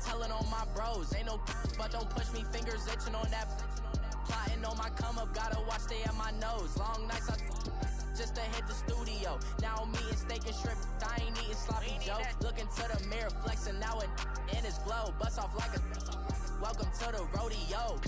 telling on my bros. Ain't no but don't push me, fingers itching on that. Plotting on my come up, gotta watch stay at my nose. Long nights I just to hit the studio. Now I'm eating steak and shrimp. I ain't eating sloppy joe. Looking to the mirror, flexing now it in his glow. Bust off like a welcome to the rodeo.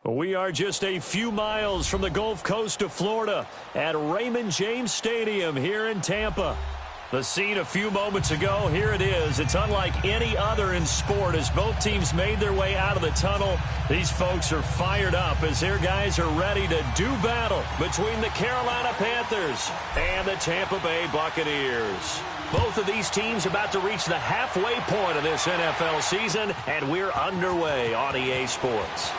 We are just a few miles from the Gulf Coast of Florida at Raymond James Stadium here in Tampa. The scene a few moments ago, here it is. It's unlike any other in sport as both teams made their way out of the tunnel. These folks are fired up as their guys are ready to do battle between the Carolina Panthers and the Tampa Bay Buccaneers. Both of these teams about to reach the halfway point of this NFL season, and we're underway on EA Sports.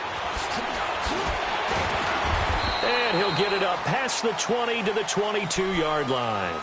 And he'll get it up past the 20 to the 22-yard line.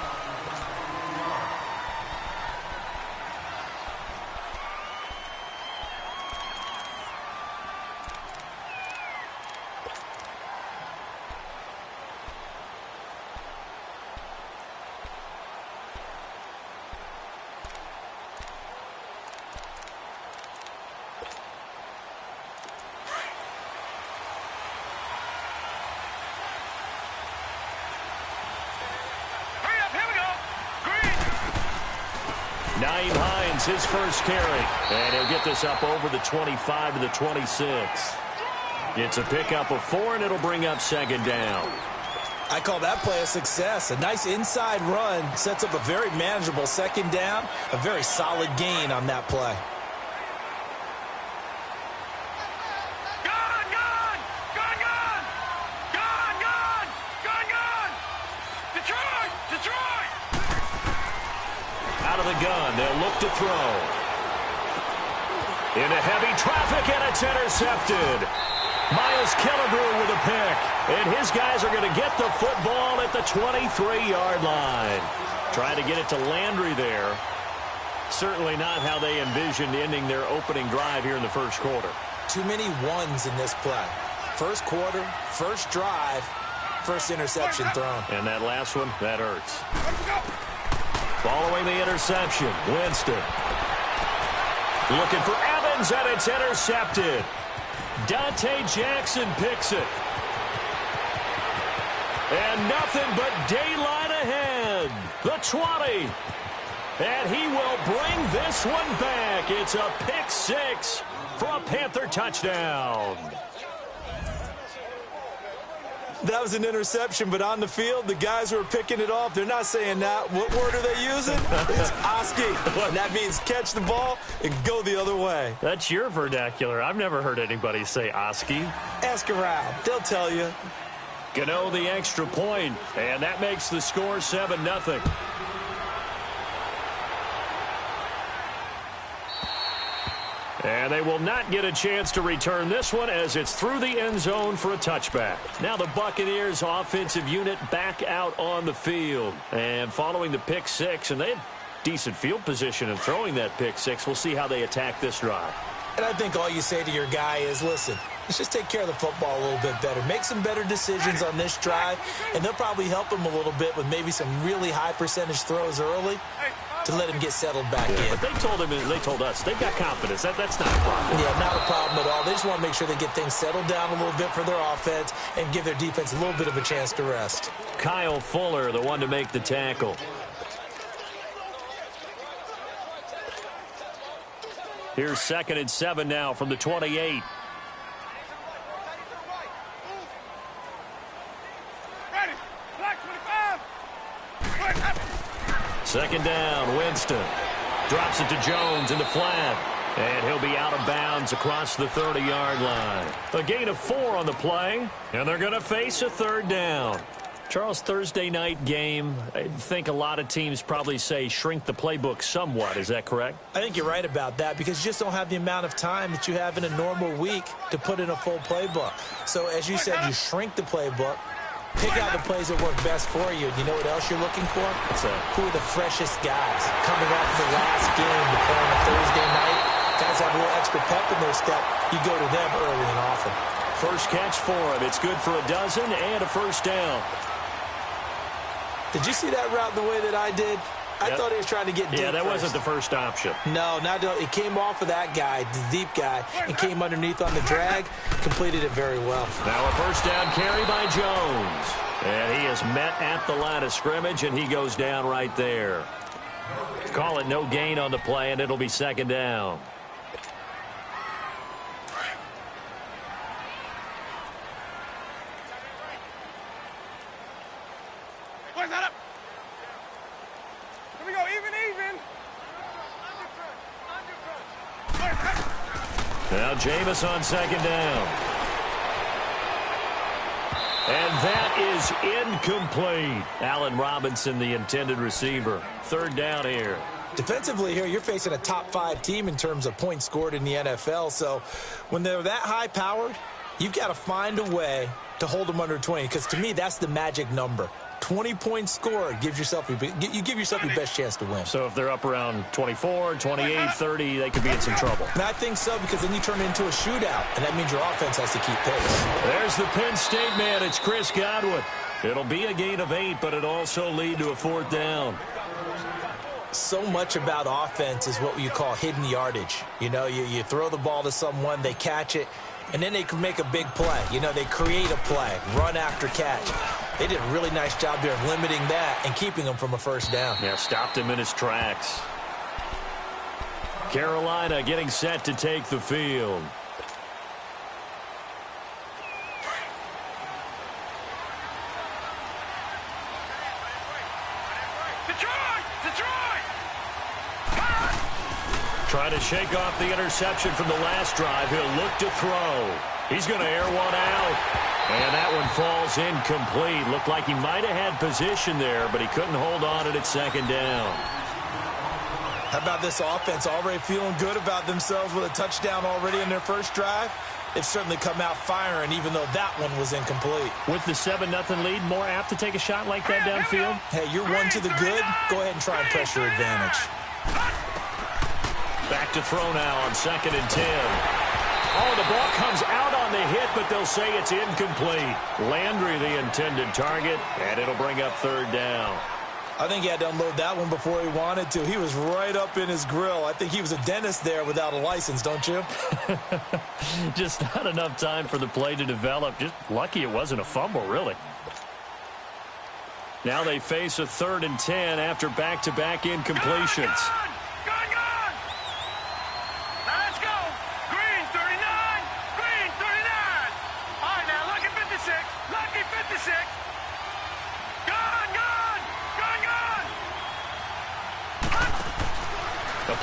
His first carry, and he'll get this up over the 25 to the 26. It's a pickup of 4, and it'll bring up second down. I call that play a success. A nice inside run sets up a very manageable second down, a very solid gain on that play. The gun, they'll look to throw. Into heavy traffic, and it's intercepted. Miles Killebrew with a pick, and his guys are going to get the football at the 23-yard line. Trying to get it to Landry there. Certainly not how they envisioned ending their opening drive here in the first quarter. Too many ones in this play. First quarter, first drive, first interception thrown. And that last one, that hurts. Following the interception, Winston. Looking for Evans, and it's intercepted. Dante Jackson picks it. And nothing but daylight ahead. The 20. And he will bring this one back. It's a pick six for a Panther touchdown. That was an interception, but on the field, the guys who are picking it off, they're not saying that. What word are they using? It's Oski. And that means catch the ball and go the other way. That's your vernacular. I've never heard anybody say Oski. Ask around. They'll tell you. Gano the extra point, and that makes the score 7-0. And they will not get a chance to return this one as it's through the end zone for a touchback. Now the Buccaneers offensive unit back out on the field. And following the pick six, and they had decent field position in throwing that pick six. We'll see how they attack this drive. And I think all you say to your guy is, listen, let's just take care of the football a little bit better. Make some better decisions on this drive, and they'll probably help him a little bit with maybe some really high percentage throws early to let him get settled back in. But they told us they've got confidence. That's not a problem. Yeah, not a problem at all. They just want to make sure they get things settled down a little bit for their offense and give their defense a little bit of a chance to rest. Kyle Fuller, the one to make the tackle. Here's 2nd and 7 now from the 28. Second down, Winston. Drops it to Jones in the flat. And he'll be out of bounds across the 30-yard line. A gain of 4 on the play, and they're going to face a third down. Charles, Thursday night game, I think a lot of teams probably say shrink the playbook somewhat. Is that correct? I think you're right about that because you just don't have the amount of time that you have in a normal week to put in a full playbook. So, as you said, you shrink the playbook, pick out the plays that work best for you. You know what else you're looking for? Who are the freshest guys coming off the last game to play on a Thursday night? Guys have a little extra pep in their step. You go to them early and often. First catch for him. It's good for a dozen and a first down. Did you see that route the way that I did? I thought he was trying to get deep. Yeah, that first. wasn't the first option. No, it came off of that guy, the deep guy, and came underneath on the drag, completed it very well. Now a first down carry by Jones. And he is met at the line of scrimmage, and he goes down right there. Call it no gain on the play, and it'll be second down. Now Jameis on second down. And that is incomplete. Allen Robinson, the intended receiver. Third down here. Defensively here, you're facing a top-5 team in terms of points scored in the NFL. So when they're that high-powered, you've got to find a way to hold them under 20. Because to me, that's the magic number. 20 points scored gives yourself you give yourself your best chance to win. So if they're up around 24, 28, 30, they could be in some trouble. And I think so, because then you turn it into a shootout, and that means your offense has to keep pace. There's the Penn State man. It's Chris Godwin. It'll be a gain of 8, but it'll also lead to a fourth down. So much about offense is what you call hidden yardage. You know, you throw the ball to someone, they catch it, and then they can make a big play. You know, they create a play, run after catch. They did a really nice job there of limiting that and keeping him from a first down. Yeah, stopped him in his tracks. Carolina getting set to take the field. Trying to shake off the interception from the last drive. He'll look to throw. He's going to air one out. And that one falls incomplete. Looked like he might have had position there, but he couldn't hold on at second down. How about this offense already feeling good about themselves with a touchdown already in their first drive? They've certainly come out firing, even though that one was incomplete. With the 7-0 lead, more apt to take a shot like that downfield? Hey, you're one to the good. Go ahead and try and press your advantage. Back to throw now on 2nd and 10. Oh, the ball comes out on the hit, but they'll say it's incomplete. Landry, the intended target, and it'll bring up third down. I think he had to unload that one before he wanted to. He was right up in his grill. I think he was a dentist there without a license, don't you? Just not enough time for the play to develop. Just lucky it wasn't a fumble, really. Now they face a 3rd and 10 after back-to-back incompletions.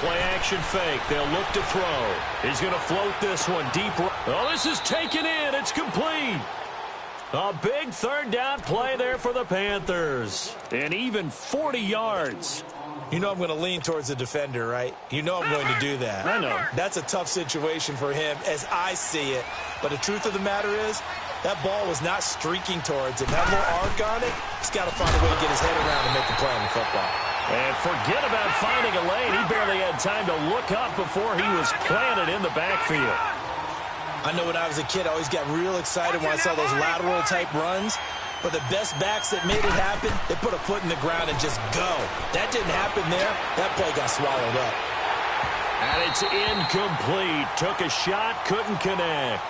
Play-action fake. They'll look to throw. He's going to float this one deep. Oh, this is taken in. It's complete. A big third down play there for the Panthers. And even 40 yards. You know I'm going to lean towards the defender, right? You know I'm going to do that. I know. That's a tough situation for him as I see it. But the truth of the matter is, that ball was not streaking towards him. That little arc on it, he's got to find a way to get his head around and make a play on the football. And forget about finding a lane. He barely had time to look up before he was planted in the backfield. I know when I was a kid, I always got real excited when I saw those lateral-type runs. But the best backs that made it happen, they put a foot in the ground and just go. That didn't happen there. That play got swallowed up. And it's incomplete. Took a shot, couldn't connect.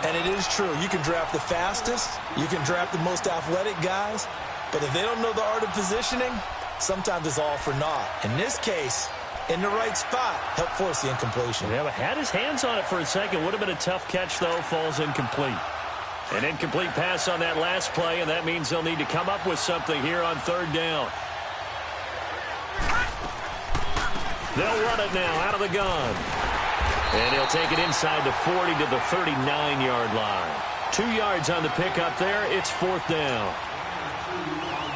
And it is true. You can draft the fastest. You can draft the most athletic guys. But if they don't know the art of positioning, sometimes it's all for naught. In this case, in the right spot, helped force the incompletion. Yeah, but had his hands on it for a second. Would have been a tough catch, though. Falls incomplete. An incomplete pass on that last play, and that means they'll need to come up with something here on third down. They'll run it now out of the gun. And he'll take it inside the 40 to the 39-yard line. 2 yards on the pickup there. It's 4th down.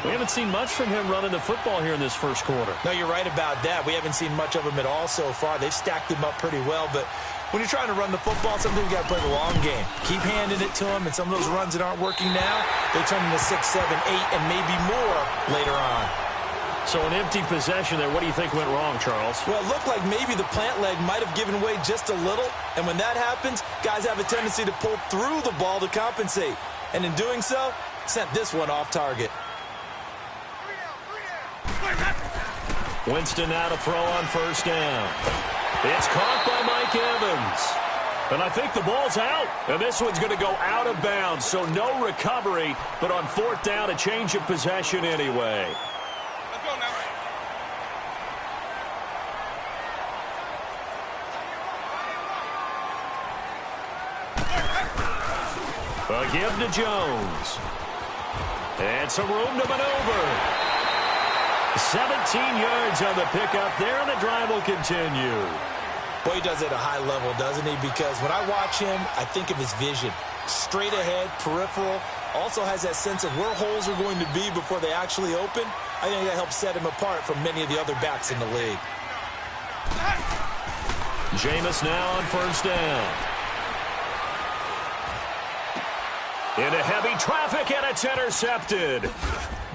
We haven't seen much from him running the football here in this first quarter. No, you're right about that. We haven't seen much of him at all so far. They've stacked him up pretty well, but when you're trying to run the football, sometimes you got to play the long game. Keep handing it to him, and some of those runs that aren't working now, they turn into 6, 7, 8, and maybe more later on. So an empty possession there. What do you think went wrong, Charles? Well, it looked like maybe the plant leg might have given way just a little, and when that happens, guys have a tendency to pull through the ball to compensate. And in doing so, sent this one off target. Winston now to throw on 1st down. It's caught by Mike Evans. And I think the ball's out. And this one's going to go out of bounds, so no recovery. But on 4th down, a change of possession anyway. Let's go now. A give to Jones. And some room to maneuver. 17 yards on the pickup there, and the drive will continue. Boy, he does it at a high level, doesn't he? Because when I watch him, I think of his vision. Straight ahead, peripheral. Also has that sense of where holes are going to be before they actually open. I think that helps set him apart from many of the other backs in the league. Jameis now on 1st down. Into heavy traffic, and it's intercepted.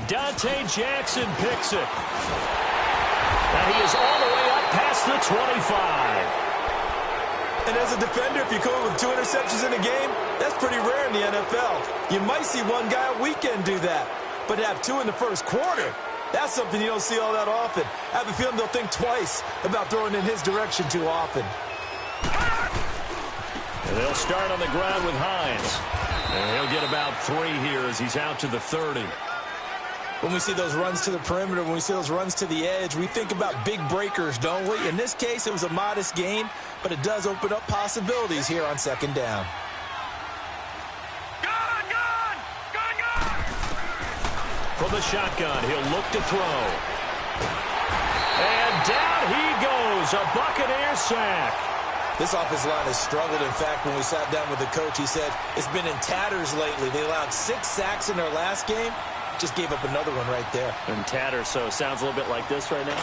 Dante Jackson picks it. And he is all the way up past the 25. And as a defender, if you come up with 2 interceptions in a game, that's pretty rare in the NFL. You might see one guy a weekend do that. But to have 2 in the first quarter, that's something you don't see all that often. I have a feeling they'll think twice about throwing in his direction too often. And they'll start on the ground with Hines. And he'll get about 3 here as he's out to the 30. When we see those runs to the perimeter, when we see those runs to the edge, we think about big breakers, don't we? In this case, it was a modest gain, but it does open up possibilities here on 2nd down. From the shotgun, he'll look to throw. And down he goes, a Buccaneer sack. This offensive line has struggled. In fact, when we sat down with the coach, he said it's been in tatters lately. They allowed 6 sacks in their last game. Just gave up another one right there. And tatters, so sounds a little bit like this right now?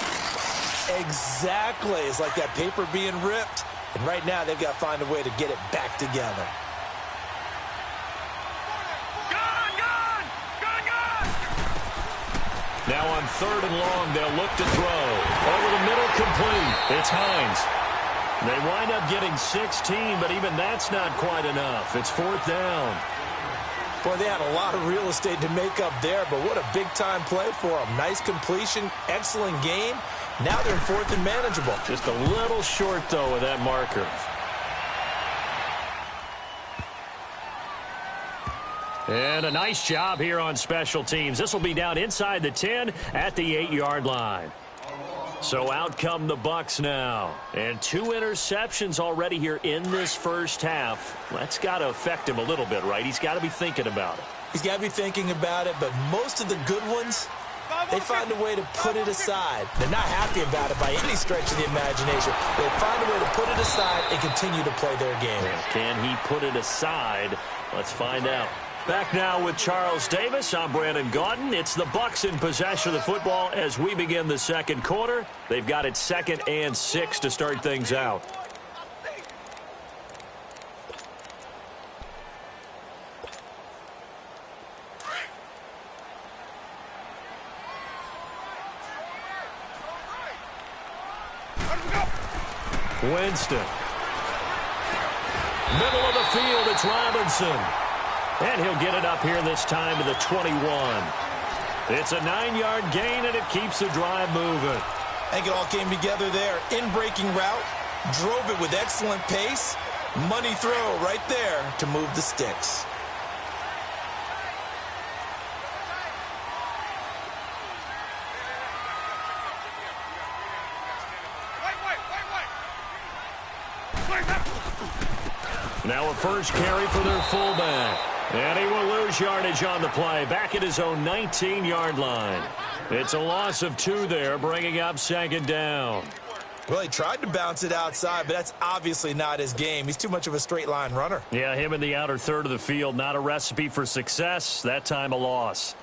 Exactly. It's like that paper being ripped. And right now, they've got to find a way to get it back together. Now on 3rd and long, they'll look to throw. Over the middle, complete. It's Hines. They wind up getting 16, but even that's not quite enough. It's 4th down. Boy, they had a lot of real estate to make up there, but what a big-time play for them. Nice completion, excellent game. Now they're in 4th and manageable. Just a little short, though, with that marker. And a nice job here on special teams. This will be down inside the 10 at the 8-yard line. So out come the Bucs now. And 2 interceptions already here in this first half. That's got to affect him a little bit, right? He's got to be thinking about it. He's got to be thinking about it, but most of the good ones, they find a way to put it aside. They're not happy about it by any stretch of the imagination. They find a way to put it aside and continue to play their game. Can he put it aside? Let's find out. Back now with Charles Davis. I'm Brandon Gaudin. It's the Bucs in possession of the football as we begin the second quarter. They've got it 2nd and 6 to start things out. Winston. Middle of the field, it's Robinson. And he'll get it up here this time to the 21. It's a 9-yard gain, and it keeps the drive moving. I think it all came together there. In-breaking route, drove it with excellent pace. Money throw right there to move the sticks. Now a first carry for their fullback. And he will lose yardage on the play, back at his own 19-yard line. It's a loss of 2 there, bringing up 2nd down. Well, he tried to bounce it outside, but that's obviously not his game. He's too much of a straight-line runner. Yeah, him in the outer third of the field, not a recipe for success. That time a loss.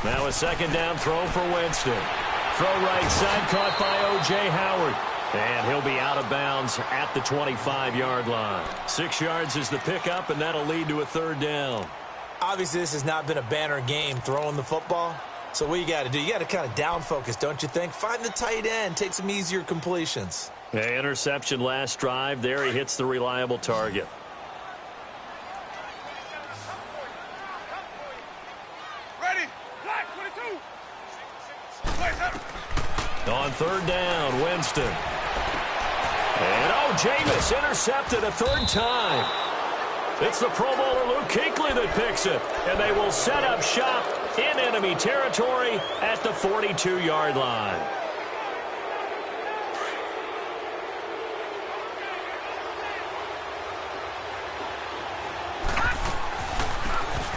Now a second down throw for Winston. Throw right side, caught by O.J. Howard. And he'll be out of bounds at the 25-yard line. 6 yards is the pickup, and that'll lead to a third down. Obviously, this has not been a banner game throwing the football. So what you got to do, you got to kind of down focus, don't you think? Find the tight end, take some easier completions. The interception last drive. There he hits the reliable target. On third down, Winston. And Jameis intercepted a third time. It's the Pro Bowler Luke Kuechly that picks it. And they will set up shop in enemy territory at the 42-yard line.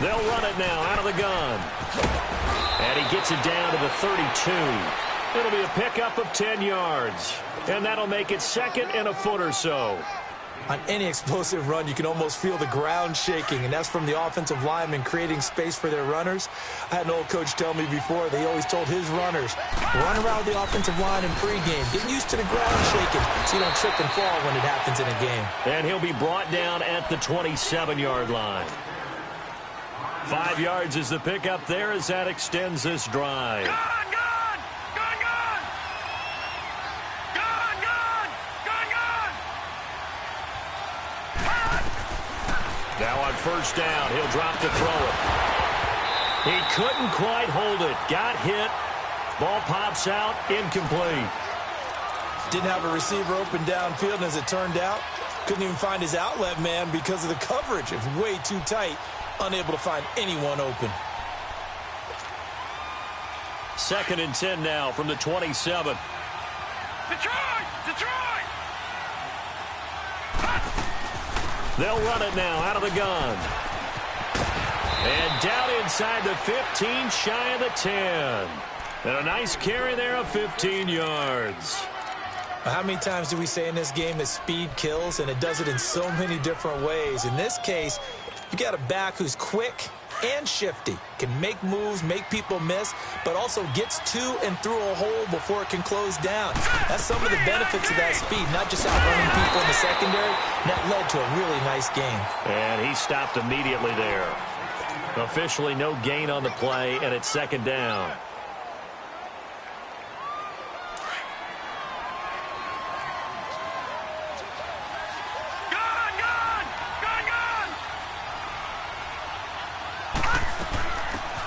They'll run it now out of the gun. And he gets it down to the 32. It'll be a pickup of 10 yards. And that'll make it second and a foot or so. On any explosive run, you can almost feel the ground shaking, and that's from the offensive linemen creating space for their runners. I had an old coach tell me before, they always told his runners, run around the offensive line in pregame. Get used to the ground shaking so you don't trip and fall when it happens in a game. And he'll be brought down at the 27-yard line. 5 yards is the pickup there as that extends this drive. Now on first down, he'll drop to throw it. He couldn't quite hold it. Got hit. Ball pops out. Incomplete. Didn't have a receiver open downfield, and as it turned out, couldn't even find his outlet man because of the coverage. It was way too tight. Unable to find anyone open. 2nd and 10 now from the 27. Detroit! They'll run it now out of the gun. And down inside the 15, shy of the 10. And a nice carry there of 15 yards. How many times do we say in this game that speed kills, and it does it in so many different ways? In this case, you got a back who's quick and shifty, can make moves, make people miss, but also gets to and through a hole before it can close down. That's some of the benefits of that speed, not just outrunning people in the secondary. That led to a really nice game. And he stopped immediately there. Officially no gain on the play, and it's 2nd down.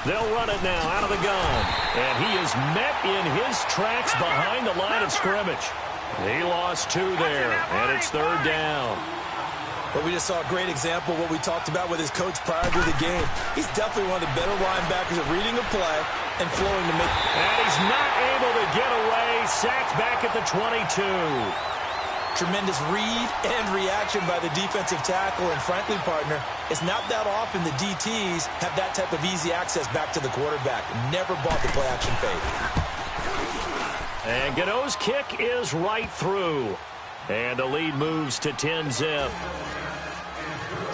They'll run it now out of the gun. And he is met in his tracks behind the line of scrimmage. He lost 2 there, and it's 3rd down. But we just saw a great example of what we talked about with his coach prior to the game. He's definitely one of the better linebackers at reading a play and flowing to make. And he's not able to get away. Sacked back at the 22. Tremendous read and reaction by the defensive tackle, and frankly, partner, it's not that often the DTs have that type of easy access back to the quarterback. Never bought the play-action fake. And Gano's kick is right through. And the lead moves to 10-zip.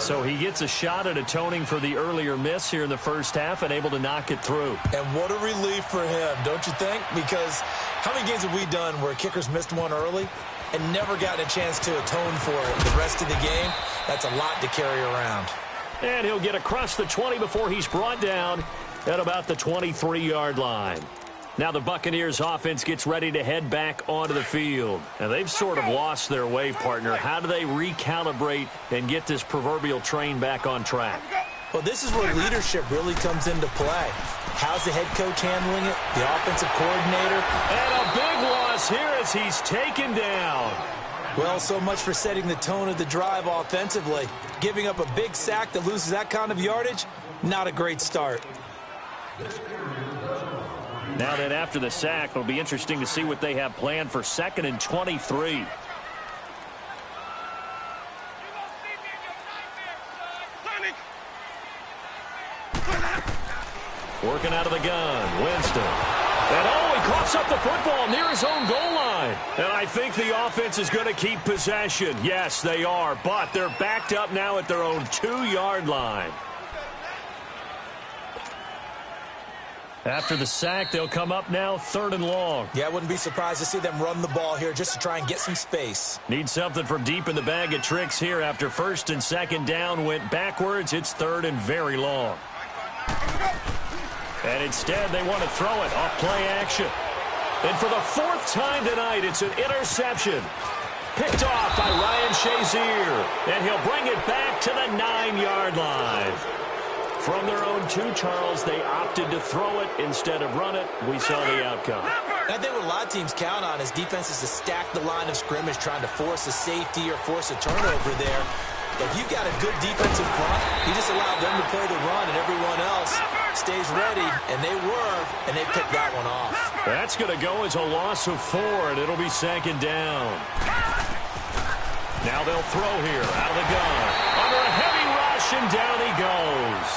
So he gets a shot at atoning for the earlier miss here in the first half and able to knock it through. And what a relief for him, don't you think? Because how many games have we done where kickers missed one early and never gotten a chance to atone for it the rest of the game? That's a lot to carry around. And he'll get across the 20 before he's brought down at about the 23-yard line. Now the Buccaneers offense gets ready to head back onto the field. And they've sort of lost their way, partner. How do they recalibrate and get this proverbial train back on track? Well, this is where leadership really comes into play. How's the head coach handling it? The offensive coordinator? And a big loss here as he's taken down. Well, so much for setting the tone of the drive offensively. Giving up a big sack that loses that kind of yardage, not a great start. Now then, after the sack, it'll be interesting to see what they have planned for 2nd and 23. Working out of the gun, Winston. And he coughs up the football near his own goal line. And I think the offense is going to keep possession. Yes, they are, but they're backed up now at their own 2-yard line. After the sack, they'll come up now 3rd and long. Yeah, I wouldn't be surprised to see them run the ball here just to try and get some space. Need something from deep in the bag of tricks here. After 1st and 2nd down went backwards, it's 3rd and very long. And instead, they want to throw it off play action. And for the 4th time tonight, it's an interception. Picked off by Ryan Shazier. And he'll bring it back to the 9-yard line. From their own 2, Charles, they opted to throw it instead of run it. We saw the outcome. I think what a lot of teams count on is defenses to stack the line of scrimmage, trying to force a safety or force a turnover there. But if you've got a good defensive front, you just allow them to play the run and everyone else stays ready, and they were, and they picked that one off. That's going to go as a loss of 4, and it'll be 2nd down. Now they'll throw here out of the gun. Under a heavy rush, and down he goes.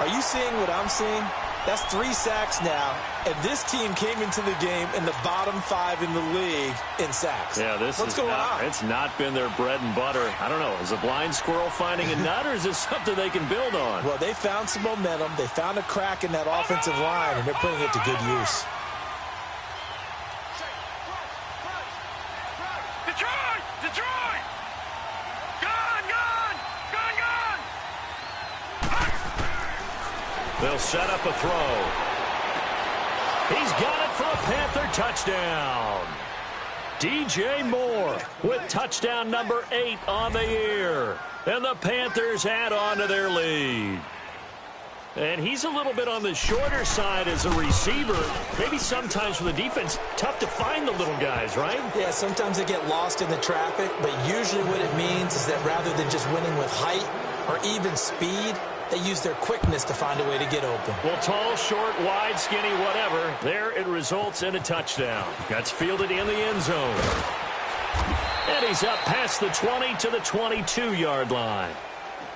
Are you seeing what I'm seeing? That's 3 sacks now, and this team came into the game in the bottom 5 in the league in sacks. Yeah, what's going on? It's not been their bread and butter. I don't know. Is a blind squirrel finding a nut, or is this something they can build on? Well, they found some momentum. They found a crack in that offensive line, and they're putting it to good use. Detroit! Gone! They'll set up a throw. He's got it for a Panther touchdown. DJ Moore with touchdown number 8 on the year. And the Panthers add on to their lead. And he's a little bit on the shorter side as a receiver. Maybe sometimes for the defense, tough to find the little guys, right? Yeah, sometimes they get lost in the traffic, but usually what it means is that rather than just winning with height or even speed, they use their quickness to find a way to get open. Well, tall, short, wide, skinny, whatever, there it results in a touchdown. That's fielded in the end zone. And he's up past the 20 to the 22-yard line.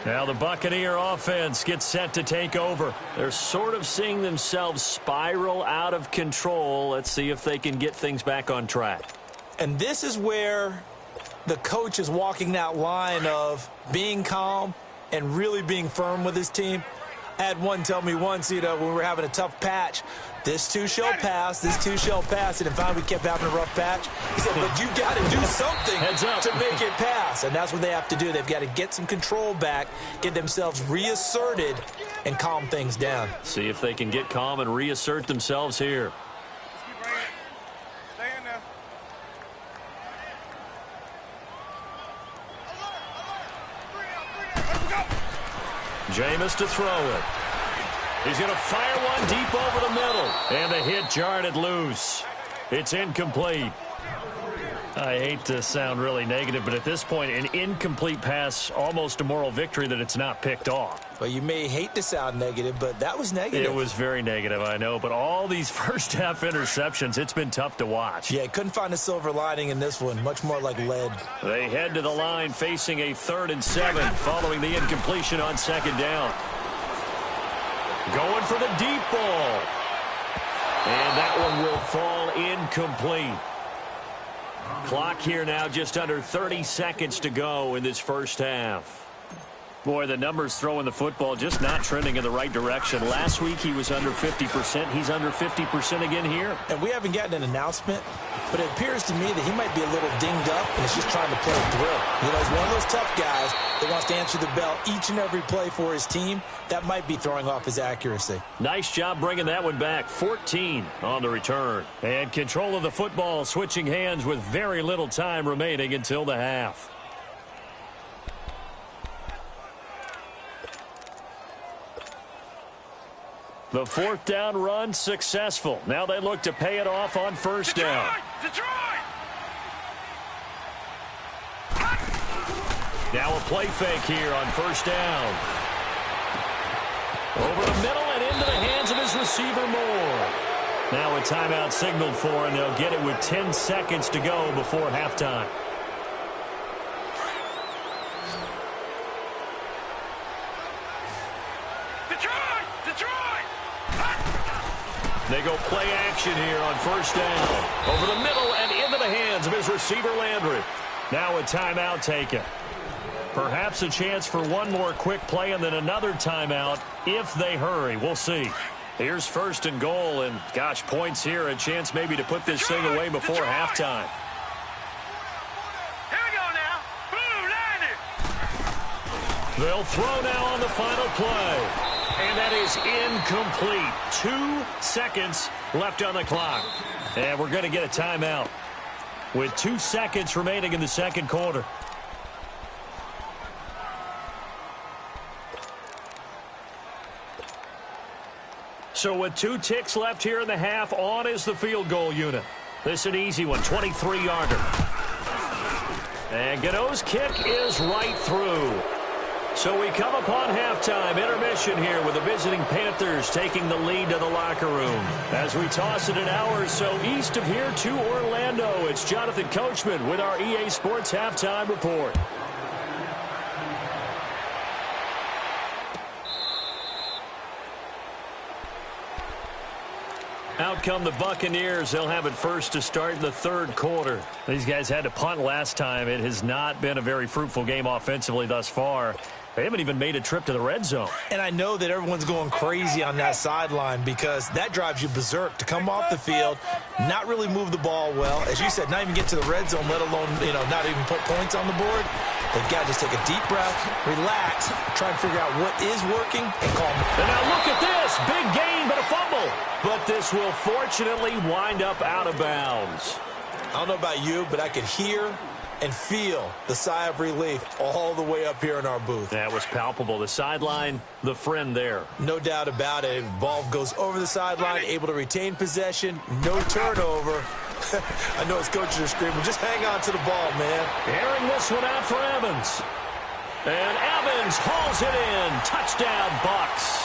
Now the Buccaneer offense gets set to take over. They're sort of seeing themselves spiral out of control. Let's see if they can get things back on track. And this is where the coach is walking that line of being calm and really being firm with his team. I had one tell me once, when we were having a tough patch, this too shall pass, this too shall pass. And finally we kept having a rough patch. He said, but you got to do something to make it pass. And that's what they have to do. They've got to get some control back, get themselves reasserted, and calm things down. See if they can get calm and reassert themselves here. Jameis to throw it. He's going to fire one deep over the middle. And the hit jarred it loose. It's incomplete. I hate to sound really negative, but at this point, an incomplete pass, almost a moral victory that it's not picked off. Well, you may hate to sound negative, but that was negative. It was very negative, I know. But all these first-half interceptions, it's been tough to watch. Yeah, couldn't find a silver lining in this one. Much more like lead. They head to the line facing a 3rd and 7 following the incompletion on 2nd down. Going for the deep ball. And that one will fall incomplete. Clock here now, just under 30 seconds to go in this first half. Boy, the numbers throwing the football just not trending in the right direction. Last week he was under 50%. He's under 50% again here. And we haven't gotten an announcement, but it appears to me that he might be a little dinged up and is just trying to play a thrill. He's one of those tough guys that wants to answer the bell each and every play for his team. That might be throwing off his accuracy. Nice job bringing that one back. 14 on the return. And control of the football switching hands with very little time remaining until the half. The 4th down run successful. Now they look to pay it off on 1st down. Detroit! Now a play fake here on 1st down. Over the middle and into the hands of his receiver Moore. Now a timeout signaled for, and they'll get it with 10 seconds to go before halftime. They go play action here on first down. Over the middle and into the hands of his receiver, Landry. Now a timeout taken. Perhaps a chance for one more quick play and then another timeout if they hurry. We'll see. Here's first and goal, and gosh, points here. A chance maybe to put this thing away before halftime. Here we go now. Blue, landed. They'll throw now on the final play. And that is incomplete. 2 seconds left on the clock. And we're going to get a timeout with 2 seconds remaining in the second quarter. So with 2 ticks left here in the half, on is the field goal unit. This is an easy one, 23-yarder. And Gano's kick is right through. So we come upon halftime, intermission here with the visiting Panthers taking the lead to the locker room. As we toss it an hour or so east of here to Orlando, it's Jonathan Coachman with our EA Sports Halftime Report. Out come the Buccaneers. They'll have it first to start the third quarter. These guys had to punt last time. It has not been a very fruitful game offensively thus far. They haven't even made a trip to the red zone. And I know that everyone's going crazy on that sideline because that drives you berserk to come off the field, not really move the ball well. As you said, not even get to the red zone, let alone, not even put points on the board. They've got to just take a deep breath, relax, try and figure out what is working, and call them. And now look at this. Big gain, but a fumble. But this will fortunately wind up out of bounds. I don't know about you, but I could hear and feel the sigh of relief all the way up here in our booth. That was palpable. The sideline, the friend there. No doubt about it. Ball goes over the sideline, able to retain possession, no turnover. I know his coaches are screaming, just hang on to the ball, man. Airing this one out for Evans. And Evans hauls it in. Touchdown, Bucs.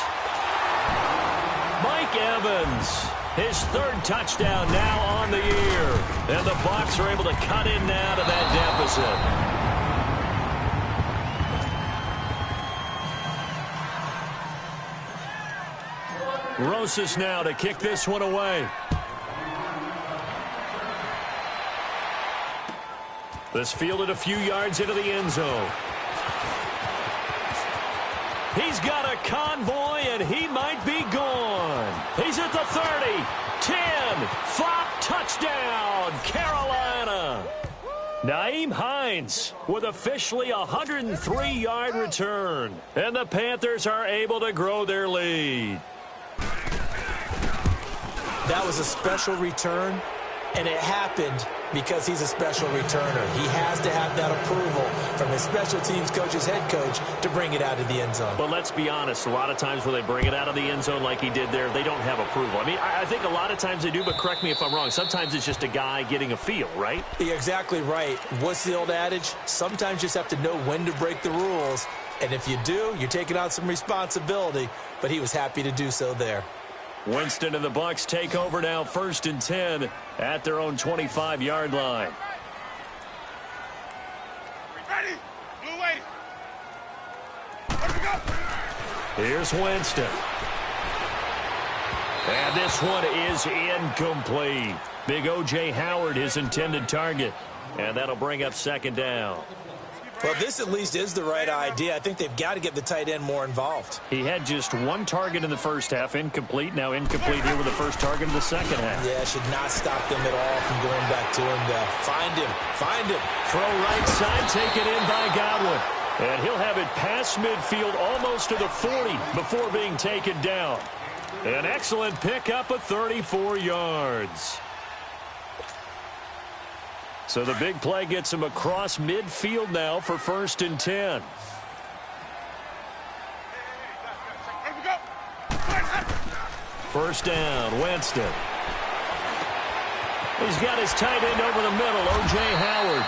Mike Evans, his third touchdown now on the year. And the Bucs are able to cut in now to that deficit. Rosas now to kick this one away. This fielded a few yards into the end zone. He's got a convoy, and he might be gone. He's at the 30, 10, flop, touchdown, Carolina. Nyheim Hines with officially a 103-yard return. And the Panthers are able to grow their lead. That was a special return, and it happened because he's a special returner. He has to have that approval from his special teams coach, his head coach, to bring it out of the end zone. But let's be honest, a lot of times when they bring it out of the end zone like he did there, they don't have approval. I mean, I think a lot of times they do, but correct me if I'm wrong. Sometimes it's just a guy getting a feel, right? You're exactly right. What's the old adage? Sometimes you just have to know when to break the rules. And if you do, you're taking on some responsibility. But he was happy to do so there. Winston and the Bucs take over now, 1st and 10 at their own 25-yard line. Ready? Blue wave. Where we go? Here's Winston. And this one is incomplete. Big O.J. Howard, his intended target. And that'll bring up 2nd down. Well, this at least is the right idea. I think they've got to get the tight end more involved. He had just 1 target in the first half, incomplete. Now incomplete here with the first target in the second half. Yeah, should not stop them at all from going back to him. Find him. Throw right side, taken in by Godwin. And he'll have it past midfield almost to the 40 before being taken down. An excellent pickup of 34 yards. So the big play gets him across midfield now for 1st and 10. First down, Winston. He's got his tight end over the middle, O.J. Howard.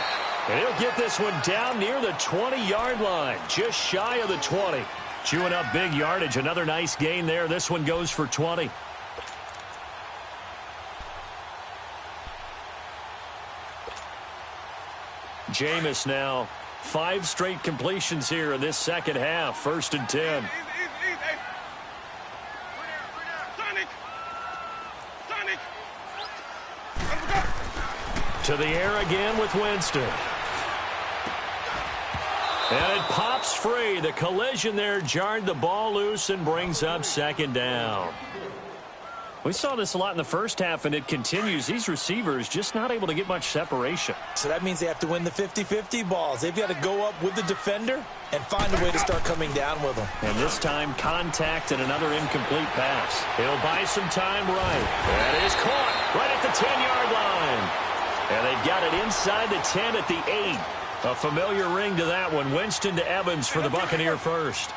And he'll get this one down near the 20-yard line, just shy of the 20. Chewing up big yardage, another nice gain there. This one goes for 20. Jameis now 5 straight completions here in this second half. 1st and 10. To the air again with Winston. And it pops free. The collision there jarred the ball loose and brings up 2nd down. We saw this a lot in the first half, and it continues. These receivers just not able to get much separation. So that means they have to win the 50-50 balls. They've got to go up with the defender and find a way to start coming down with them. And this time, contact and another incomplete pass. He'll buy some time right. That is caught right at the 10-yard line. And they've got it inside the 10 at the 8. A familiar ring to that one. Winston to Evans for the Buccaneer first.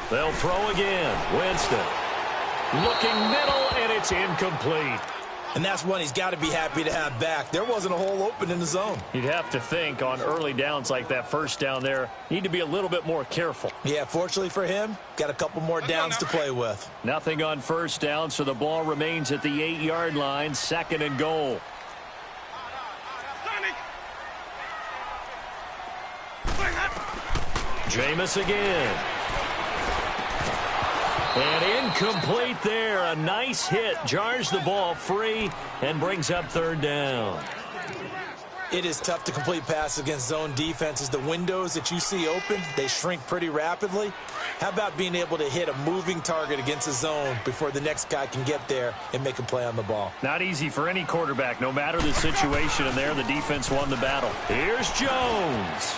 They'll throw again. Winston looking middle, and it's incomplete. And that's one he's got to be happy to have back. There wasn't a hole open in the zone. You'd have to think on early downs like that, first down there, need to be a little bit more careful. Yeah, fortunately for him, got a couple more downs to play with. Nothing on first down, so the ball remains at the 8-yard line, 2nd and goal. Jameis again. And incomplete there. A nice hit. Jars the ball free and brings up 3rd down. It is tough to complete passes against zone defenses. The windows that you see open, they shrink pretty rapidly. How about being able to hit a moving target against a zone before the next guy can get there and make a play on the ball? Not easy for any quarterback, no matter the situation. And there, the defense won the battle. Here's Jones.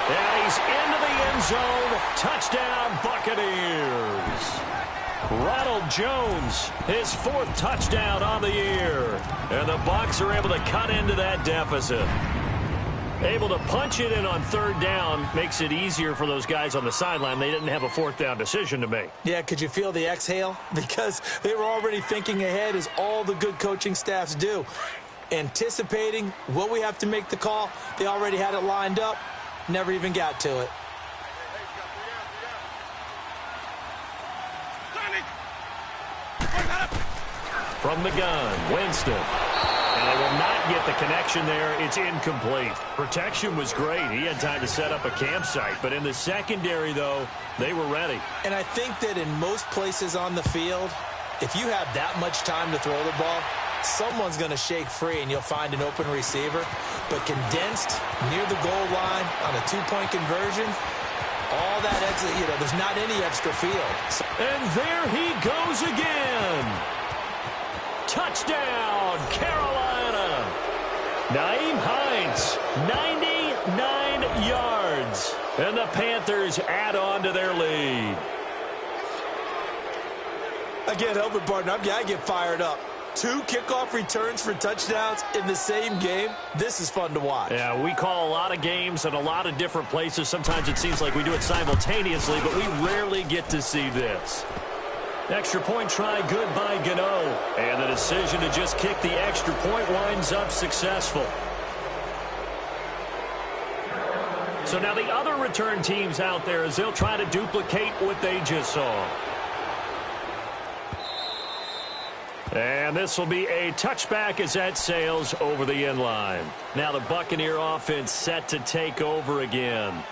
And he's into the end zone. Touchdown, Buccaneers. Ronald Jones, his 4th touchdown on the year. And the Bucs are able to cut into that deficit. Able to punch it in on 3rd down makes it easier for those guys on the sideline. They didn't have a 4th down decision to make. Yeah, could you feel the exhale? Because they were already thinking ahead, as all the good coaching staffs do. Anticipating what we have to make the call. They already had it lined up. Never even got to it. From the gun, Winston. And they will not get the connection there. It's incomplete. Protection was great. He had time to set up a campsite. But in the secondary, though, they were ready. And I think that in most places on the field, if you have that much time to throw the ball, someone's going to shake free and you'll find an open receiver. But condensed near the goal line on a 2-point conversion, all that exit, there's not any extra field. And there he goes again. Touchdown, Carolina. Nyheim Hines, 99 yards. And the Panthers add on to their lead. I can't help it, partner. I get fired up. 2 kickoff returns for touchdowns in the same game. This is fun to watch. Yeah, we call a lot of games in a lot of different places. Sometimes it seems like we do it simultaneously, but we rarely get to see this. Extra point try good by Gano. And the decision to just kick the extra point winds up successful. So now the other return teams out there, as they'll try to duplicate what they just saw. And this will be a touchback as that sails over the end line. Now the Buccaneer offense set to take over again.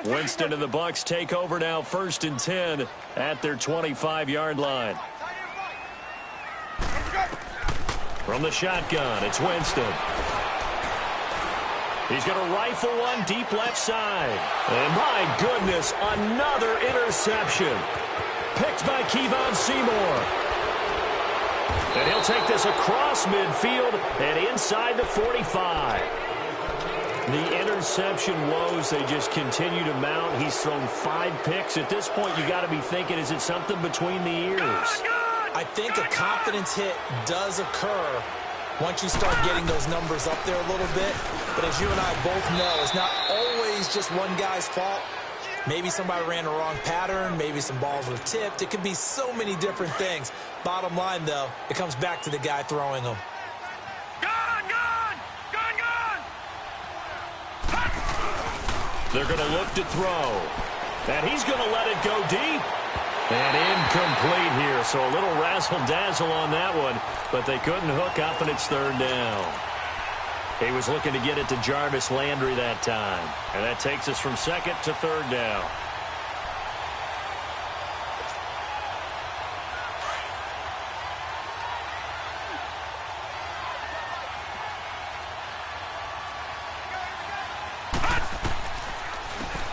Winston and the Bucs take over now, 1st and 10 at their 25-yard line. From the shotgun, it's Winston. He's going to rifle one deep left side. And my goodness, another interception. Picked by Kevon Seymour. And he'll take this across midfield and inside the 45. The interception woes, they just continue to mount. He's thrown 5 picks. At this point, you got to be thinking, is it something between the ears? I think a confidence hit does occur once you start getting those numbers up there a little bit. But as you and I both know, it's not always just one guy's fault. Maybe somebody ran a wrong pattern. Maybe some balls were tipped. It could be so many different things. Bottom line, though, it comes back to the guy throwing them. They're going to look to throw. And he's going to let it go deep. And incomplete here. So a little razzle-dazzle on that one. But they couldn't hook up, and it's third down. He was looking to get it to Jarvis Landry that time. And that takes us from second to third down.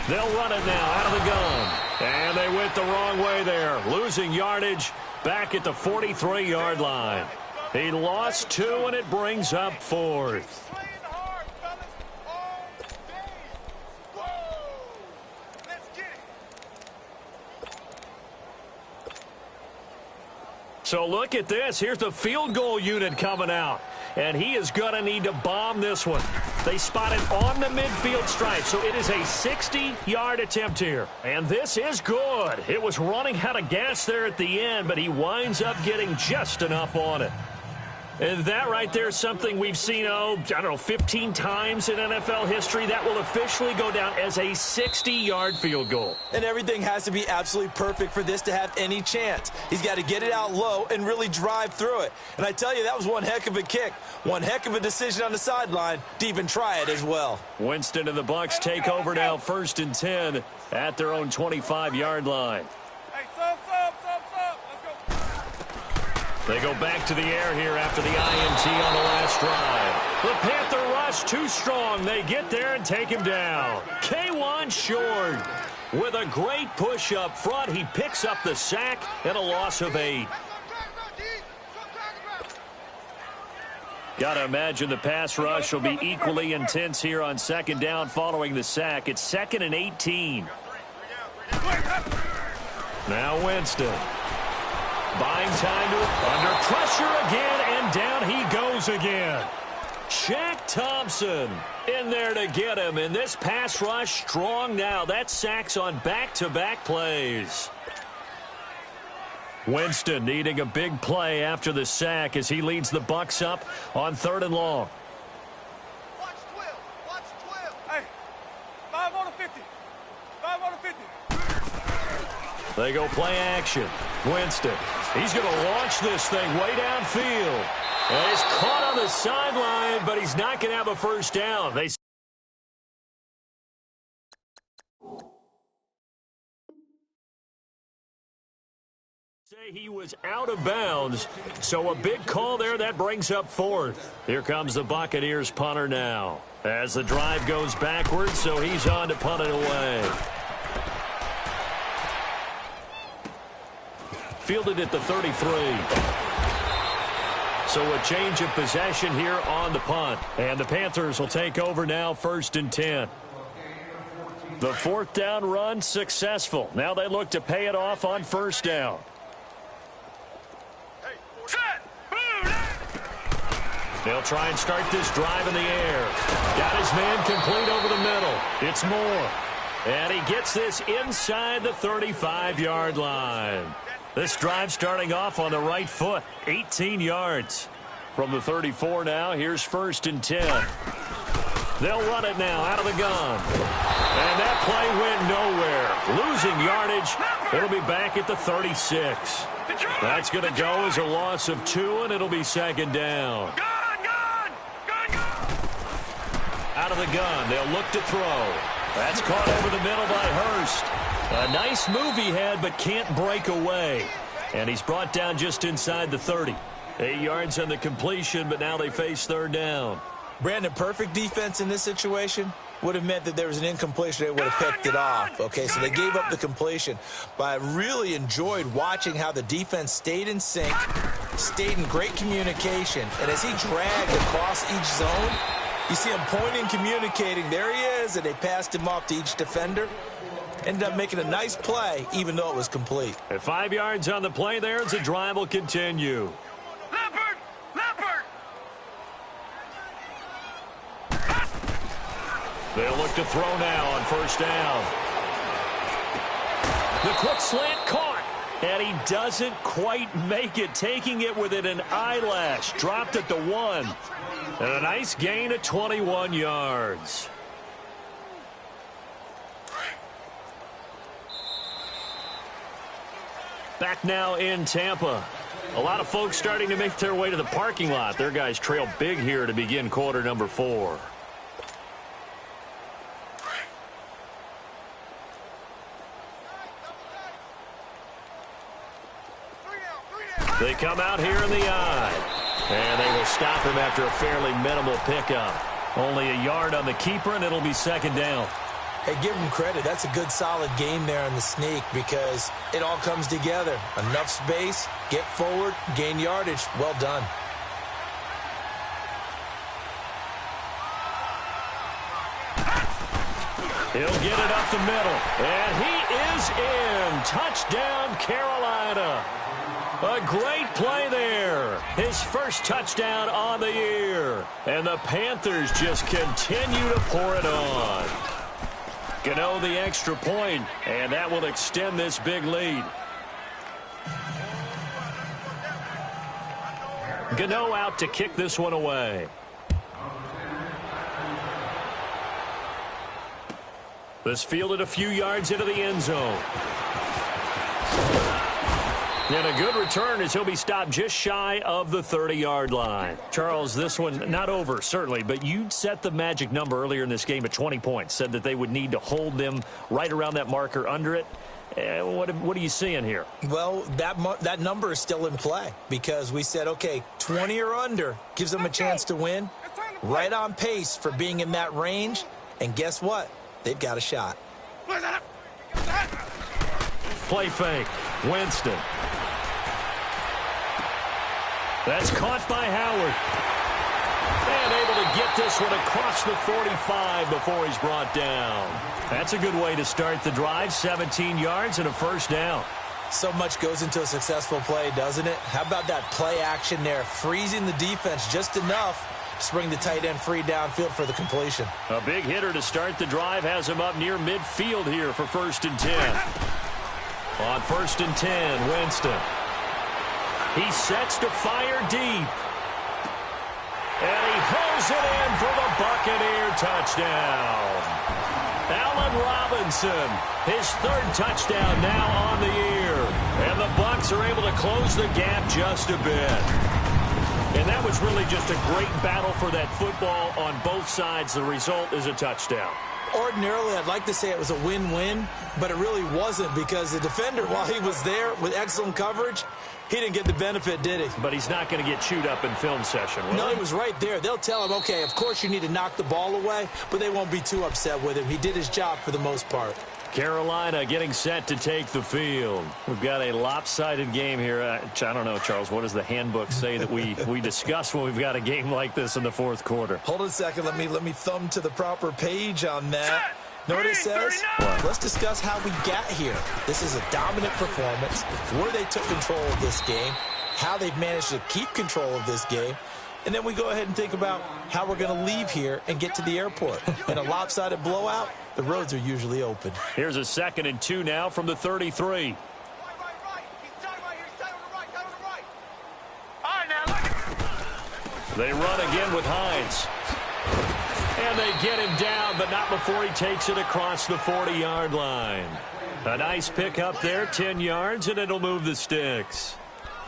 They'll run it now out of the gun. And they went the wrong way there. Losing yardage back at the 43-yard line. He lost 2, and it brings up 4th. So look at this. Here's the field goal unit coming out. And he is going to need to bomb this one. They spot it on the midfield stripe, so it is a 60-yard attempt here. And this is good. It was running out of gas there at the end, but he winds up getting just enough on it. And that right there is something we've seen, 15 times in NFL history. That will officially go down as a 60-yard field goal. And everything has to be absolutely perfect for this to have any chance. He's got to get it out low and really drive through it. And I tell you, that was one heck of a kick. One heck of a decision on the sideline to even try it as well. Winston and the Bucs take over now, 1st and 10 at their own 25-yard line. They go back to the air here after the INT on the last drive. The Panther rush too strong. They get there and take him down. K1 Short with a great push up front. He picks up the sack and a loss of 8. Got to imagine the pass rush will be equally intense here on 2nd down following the sack. It's 2nd and 18. Now Winston. Buying time under pressure again, and down he goes again. Shaq Thompson in there to get him, and this pass rush strong now. That's sacks on back-to-back plays. Winston needing a big play after the sack as he leads the Bucs up on 3rd and long. Watch 12. Watch 12. Hey, 5 on the 50. 5 on the 50. They go play action. Winston. He's going to launch this thing way downfield. And he's caught on the sideline, but he's not going to have a first down. They say he was out of bounds, so a big call there. That brings up 4th. Here comes the Buccaneers punter now as the drive goes backwards, so he's on to punt it away. Fielded at the 33. So a change of possession here on the punt. And the Panthers will take over now, 1st and 10. The 4th down run successful. Now they look to pay it off on 1st down. They'll try and start this drive in the air. Got his man complete over the middle. It's Moore. And he gets this inside the 35-yard line. This drive starting off on the right foot, 18 yards. From the 34 now, here's 1st and 10. They'll run it now out of the gun. And that play went nowhere. Losing yardage. It'll be back at the 36. That's going to go as a loss of 2, and it'll be 2nd down. Out of the gun, they'll look to throw. That's caught over the middle by Hurst. A nice move he had, but can't break away. And he's brought down just inside the 30. 8 yards on the completion, but now they face 3rd down. Brandon, perfect defense in this situation would have meant that there was an incompletion. They would have picked it off. Okay, so they gave up the completion. But I really enjoyed watching how the defense stayed in sync, stayed in great communication. And as he dragged across each zone, you see him pointing, communicating. There he is, and they passed him off to each defender. Ended up making a nice play, even though it was complete. At 5 yards on the play there as the drive will continue. Leopard! Leopard! They'll look to throw now on 1st down. The quick slant caught. And he doesn't quite make it, taking it within an eyelash. Dropped at the 1. And a nice gain of 21 yards. Back now in Tampa. A lot of folks starting to make their way to the parking lot. Their guys trail big here to begin quarter number 4. They come out here in the eye. And they will stop him after a fairly minimal pickup. Only a yard on the keeper, and it'll be second down. Hey, give him credit. That's a good, solid game there on the sneak because it all comes together. Enough space, get forward, gain yardage. Well done. He'll get it up the middle. And he is in. Touchdown, Carolina. A great play there. His first touchdown on the year. And the Panthers just continue to pour it on. Gano the extra point, and that will extend this big lead. Gano out to kick this one away. This fielded a few yards into the end zone. And a good return as he'll be stopped just shy of the 30-yard line. Charles, this one not over, certainly, but you set the magic number earlier in this game at 20 points. Said that they would need to hold them right around that marker under it. What are you seeing here? Well, that number is still in play because we said, okay, 20 or under gives them a chance to win. Right on pace for being in that range. And guess what? They've got a shot. Play fake. Winston. That's caught by Howard. And able to get this one across the 45 before he's brought down. That's a good way to start the drive. 17 yards and a first down. So much goes into a successful play, doesn't it? How about that play action there? Freezing the defense just enough to bring the tight end free downfield for the completion. A big hitter to start the drive has him up near midfield here for 1st and 10. On 1st and 10, Winston. He sets to fire deep. And he pulls it in for the Buccaneer touchdown. Allen Robinson, his 3rd touchdown now on the year. And the Bucs are able to close the gap just a bit. And that was really just a great battle for that football on both sides. The result is a touchdown. Ordinarily, I'd like to say it was a win-win, but it really wasn't because the defender, while he was there with excellent coverage, he didn't get the benefit, did he? But he's not going to get chewed up in film session, will No, he? he was right there. They'll tell him, okay, of course you need to knock the ball away, but they won't be too upset with him. He did his job for the most part. Carolina getting set to take the field. We've got a lopsided game here. I don't know, Charles, what does the handbook say that we discuss when we've got a game like this in the 4th quarter? Hold on a second. Let me thumb to the proper page on that. Know what it says? Let's discuss how we got here. This is a dominant performance, where they took control of this game, how they've managed to keep control of this game, and then we go ahead and think about how we're going to leave here and get to the airport. In a lopsided blowout, the roads are usually open. Here's a 2nd and 2 now from the 33. Right. He's standing right here. He's standing on the right. Down on the right. All right, now, look. They run again with Hines. And they get him down, but not before he takes it across the 40-yard line. A nice pick up there, 10 yards, and it'll move the sticks.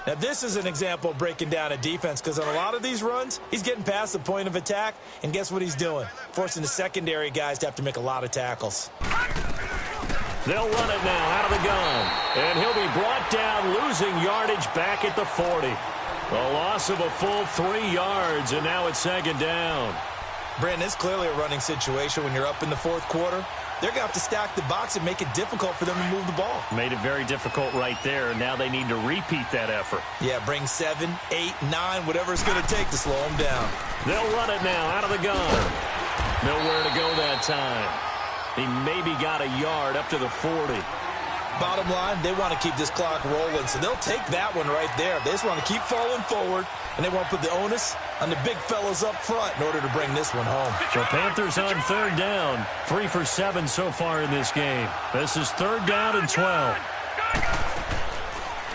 Now, this is an example of breaking down a defense because on a lot of these runs, he's getting past the point of attack, and guess what he's doing? Forcing the secondary guys to have to make a lot of tackles. They'll run it now out of the gun, and he'll be brought down, losing yardage back at the 40. A loss of a full 3 yards, and now it's 2nd down. Brandon, it's clearly a running situation when you're up in the 4th quarter. They're going to have to stack the box and make it difficult for them to move the ball. Made it very difficult right there. Now they need to repeat that effort. Yeah, bring 7, 8, 9, whatever it's going to take to slow them down. They'll run it now out of the gun. Nowhere to go that time. He maybe got a yard up to the 40. Bottom line, they want to keep this clock rolling, so they'll take that one right there. They just want to keep falling forward, and they want to put the onus on the big fellas up front in order to bring this one home. So Panthers on third down, 3 for 7 so far in this game. This is third down and 12.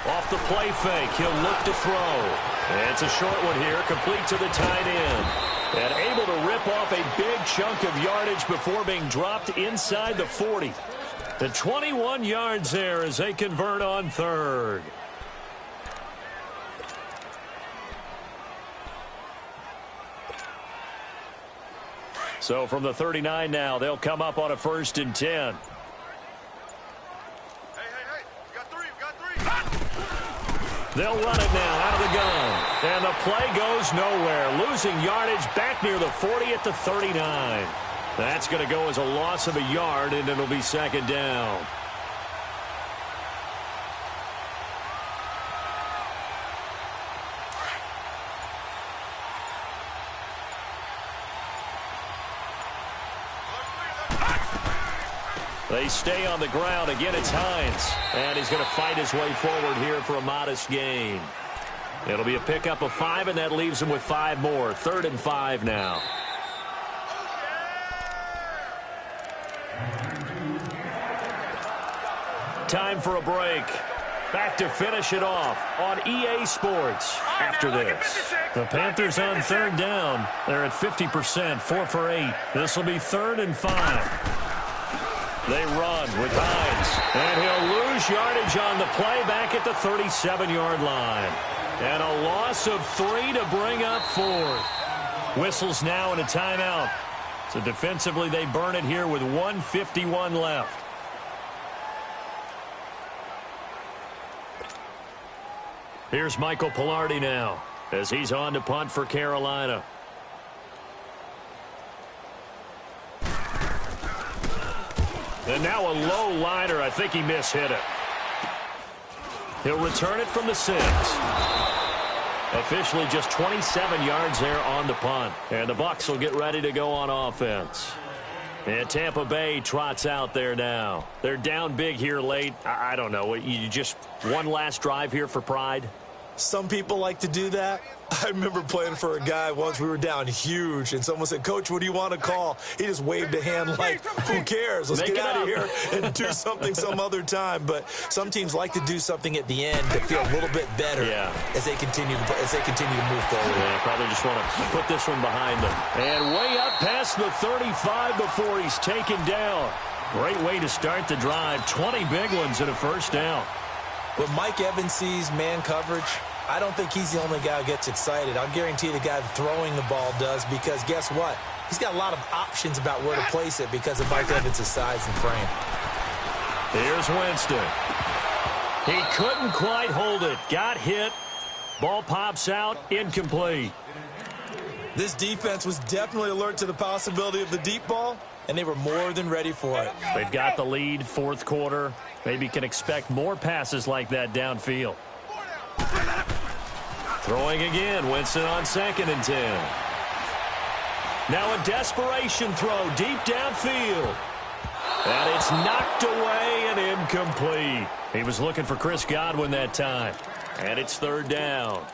Off the play fake, he'll look to throw. It's a short one here, complete to the tight end. And able to rip off a big chunk of yardage before being dropped inside the 40. The 21 yards there as they convert on third. So from the 39 now, they'll come up on a 1st and 10. They'll run it now out of the gun. And the play goes nowhere. Losing yardage back near the 40 at the 39. That's going to go as a loss of a yard, and it'll be 2nd down. They stay on the ground. Again, it's Hines. And he's going to fight his way forward here for a modest gain. It'll be a pickup of 5, and that leaves him with 5 more. 3rd and 5 now. Time for a break. Back to finish it off on EA Sports after this. The Panthers on third down. They're at 50%, 4 for 8. This will be 3rd and 5. They run with Hines. And he'll lose yardage on the play back at the 37-yard line. And a loss of 3 to bring up 4th. Whistles now and a timeout. So defensively they burn it here with 1:51 left. Here's Michael Pilardi now as he's on to punt for Carolina. And now a low liner. I think he mishit it. He'll return it from the 6. Officially just 27 yards there on the punt. And the Bucs will get ready to go on offense. And Tampa Bay trots out there now. They're down big here late. I don't know. You just one last drive here for pride? Some people like to do that. I remember playing for a guy once. We were down huge, and someone said, "Coach, what do you want to call?" He just waved a hand like, who cares? Let's get out of here and do something some other time. But some teams like to do something at the end to feel a little bit better as they continue to move forward. Yeah, probably just want to put this one behind them. And way up past the 35 before he's taken down. Great way to start the drive. 20 big ones and a 1st down. When Mike Evans sees man coverage, I don't think he's the only guy who gets excited. I'll guarantee the guy throwing the ball does, because guess what? He's got a lot of options about where to place it because of Mike Evans' size and frame. Here's Winston. He couldn't quite hold it. Got hit. Ball pops out. Incomplete. This defense was definitely alert to the possibility of the deep ball, and they were more than ready for it. They've got the lead, 4th quarter. Maybe can expect more passes like that downfield. Throwing again. Winston on 2nd and 10. Now a desperation throw deep downfield. And it's knocked away and incomplete. He was looking for Chris Godwin that time. And it's 3rd down.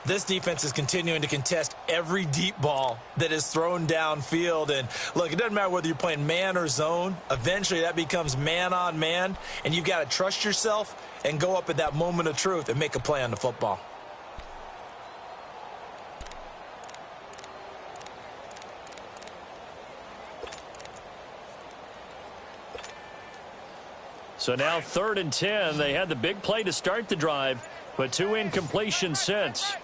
This defense is continuing to contest every deep ball that is thrown downfield. And, look, it doesn't matter whether you're playing man or zone. Eventually that becomes man on man. And you've got to trust yourself and go up at that moment of truth and make a play on the football. So now 3rd and 10. They had the big play to start the drive, but 2 incompletions since.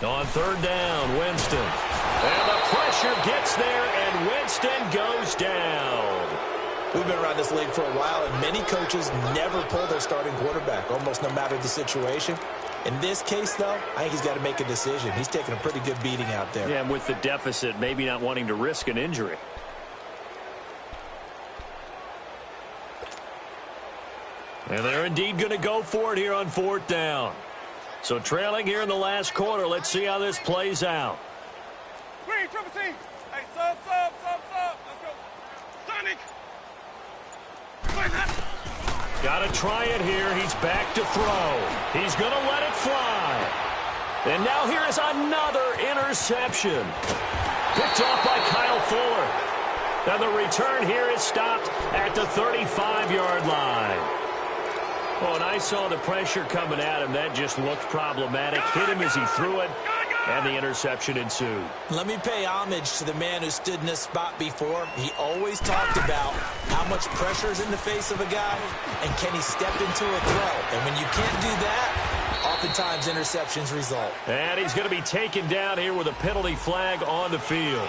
On 3rd down, Winston. And the pressure gets there, and Winston goes down. We've been around this league for a while, and many coaches never pull their starting quarterback, almost no matter the situation. In this case, though, I think he's got to make a decision. He's taking a pretty good beating out there. Yeah, and with the deficit, maybe not wanting to risk an injury. And they're indeed going to go for it here on 4th down. So trailing here in the last quarter. Let's see how this plays out. Green, triple C. Hey, sub. Let's go. Sonic. Got to try it here. He's back to throw. He's going to let it fly. And now here is another interception. Picked off by Kyle Fuller. And the return here is stopped at the 35-yard line. Oh, and I saw the pressure coming at him. That just looked problematic. Hit him as he threw it, and the interception ensued. Let me pay homage to the man who stood in this spot before. He always talked about how much pressure is in the face of a guy, and can he step into a throw. And when you can't do that, oftentimes interceptions result. And he's going to be taken down here with a penalty flag on the field.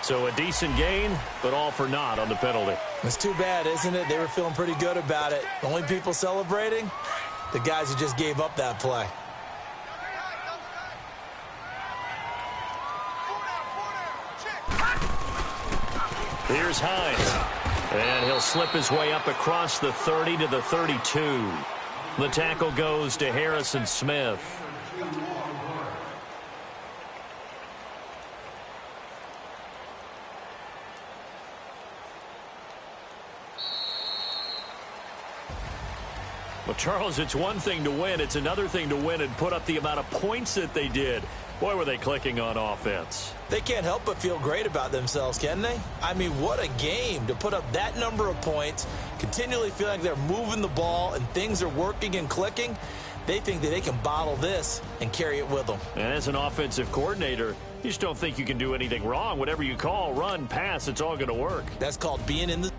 So a decent gain, but all for naught on the penalty. It's too bad, isn't it? They were feeling pretty good about it. The only people celebrating, the guys who just gave up that play. Here's Hines. And he'll slip his way up across the 30 to the 32. The tackle goes to Harrison Smith. Well, Charles, it's one thing to win. It's another thing to win and put up the amount of points that they did. Boy, were they clicking on offense. They can't help but feel great about themselves, can they? I mean, what a game to put up that number of points, continually feel like they're moving the ball and things are working and clicking. They think that they can bottle this and carry it with them. And as an offensive coordinator, you just don't think you can do anything wrong. Whatever you call, run, pass, it's all going to work. That's called being in the